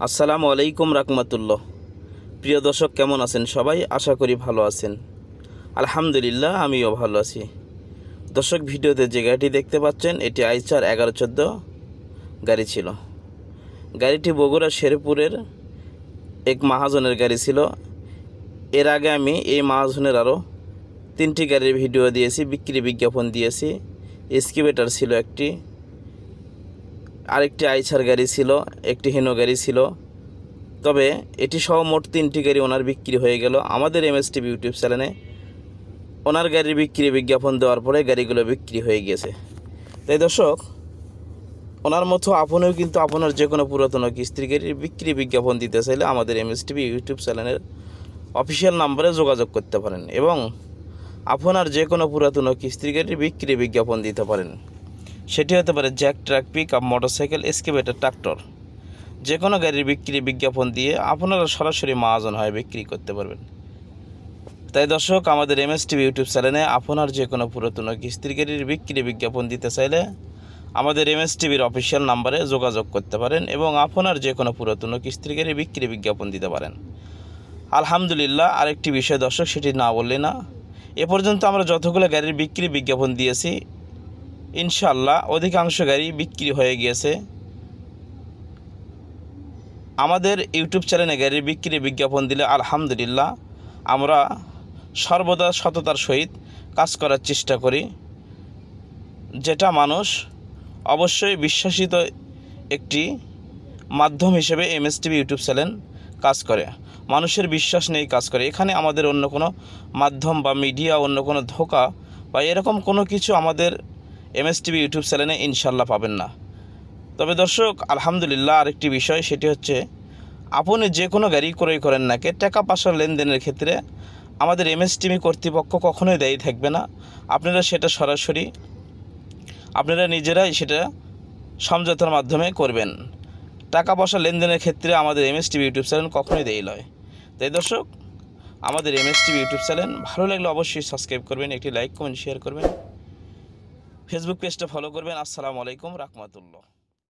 আসসালামু আলাইকুম রাহমাতুল্লাহ। প্রিয় দর্শক, কেমন আছেন সবাই? আশা করি ভালো আছেন। আলহামদুলিল্লাহ, আমিও ভালো আছি। দর্শক, ভিডিওতে যে গাড়িটি দেখতে পাচ্ছেন এটি আইচার 1114 গাড়ি ছিল। গাড়িটি বগুড়া শেরপুরের এক মাহাজনের গাড়ি ছিল। এর আগে আমি এই মাহাজনের আরও 3টি গাড়ির ভিডিও দিয়েছি, বিক্রি বিজ্ঞাপন দিয়েছি। এক্সকাভেটর ছিল একটি, আরেকটি আইচার গাড়ি ছিল, একটি হিনো গাড়ি ছিল। তবে এটি সহ মোট 3টি গাড়ি ওনার বিক্রি হয়ে গেল। আমাদের এমএসটিভি ইউটিউব চ্যানেলে ওনার গাড়ির বিক্রি বিজ্ঞাপন দেওয়ার পরে গাড়িগুলো বিক্রি হয়ে গেছে। তাই দর্শক, ওনার মতো আপনিও কিন্তু আপনার যে কোনো পুরাতন কিস্তির গাড়ির বিক্রি বিজ্ঞাপন দিতে চাইলে আমাদের এমএসটিভি ইউটিউব চ্যানেলের অফিসিয়াল নাম্বারে যোগাযোগ করতে পারেন এবং আপনার যে কোনো পুরাতন কিস্তির গাড়ির বিক্রি বিজ্ঞাপন দিতে পারেন। সেটি হতে পারে jack, truck, pick up, motorcycle, excavator, tractor. যে কোনো গাড়ির বিক্রি বিজ্ঞাপন দিয়ে আপনারা সরাসরি মাহাজন হয়ে বিক্রি করতে পারবেন। তাই দর্শক, আমাদের এমএসটিভি ইউটিউব চ্যানেলে আপনার যে কোনো পুরাতন কিস্তির গাড়ির বিক্রি বিজ্ঞাপন দিতে চাইলে আমাদের এমএসটিভির অফিসিয়াল নাম্বারে যোগাযোগ করতে পারেন এবং আপনার যে কোনো পুরাতন কিস্তির গাড়ির বিক্রি বিজ্ঞাপন দিতে পারেন। আলহামদুলিল্লাহ, আরেকটি বিষয় দর্শক, সেটি না বললে না। এ পর্যন্ত আমরা যতগুলো গাড়ির বিক্রি বিজ্ঞাপন দিয়েছি, ইনশাআল্লাহ অধিকাংশ গাড়ি বিক্রি হয়ে গিয়েছে। আমাদের ইউটিউব চ্যানেলে গাড়ির বিক্রি বিজ্ঞাপন দিলে আলহামদুলিল্লাহ আমরা সর্বদা সততার সহিত কাজ করার চেষ্টা করি, যেটা মানুষ অবশ্যই বিশ্বাসিত একটি মাধ্যম হিসেবে এমএসটিভি ইউটিউব চ্যানেল কাজ করে। মানুষের বিশ্বাস নেই কাজ করে। এখানে আমাদের অন্য কোনো মাধ্যম বা মিডিয়া, অন্য কোনো ধোঁকা বা এরকম কোনো কিছু আমাদের এমএসটিভি ইউটিউব চ্যানেলে ইনশাল্লাহ পাবেন না। তবে দর্শক, আলহামদুলিল্লাহ আরেকটি বিষয়, সেটি হচ্ছে আপনি যে কোনো গাড়ি ক্রয় করেন না কে, টাকা পয়সার লেনদেনের ক্ষেত্রে আমাদের এমএসটিভি কর্তৃপক্ষ কখনোই দায়ী থাকবে না। আপনারা সেটা সরাসরি আপনারা নিজেরাই সেটা সমঝোতার মাধ্যমে করবেন। টাকা পয়সা লেনদেনের ক্ষেত্রে আমাদের এমএসটিভি ইউটিউব চ্যানেল কখনোই দায়ী নয়। তাই দর্শক, আমাদের এমএসটিভি ইউটিউব চ্যানেল ভালো লাগলে অবশ্যই সাবস্ক্রাইব করবেন, একটি লাইক, কমেন্ট, শেয়ার করবেন, ফেসবুক পেজটা ফলো করবেন। আসসালামু আলাইকুম রাহমাতুল্লাহ।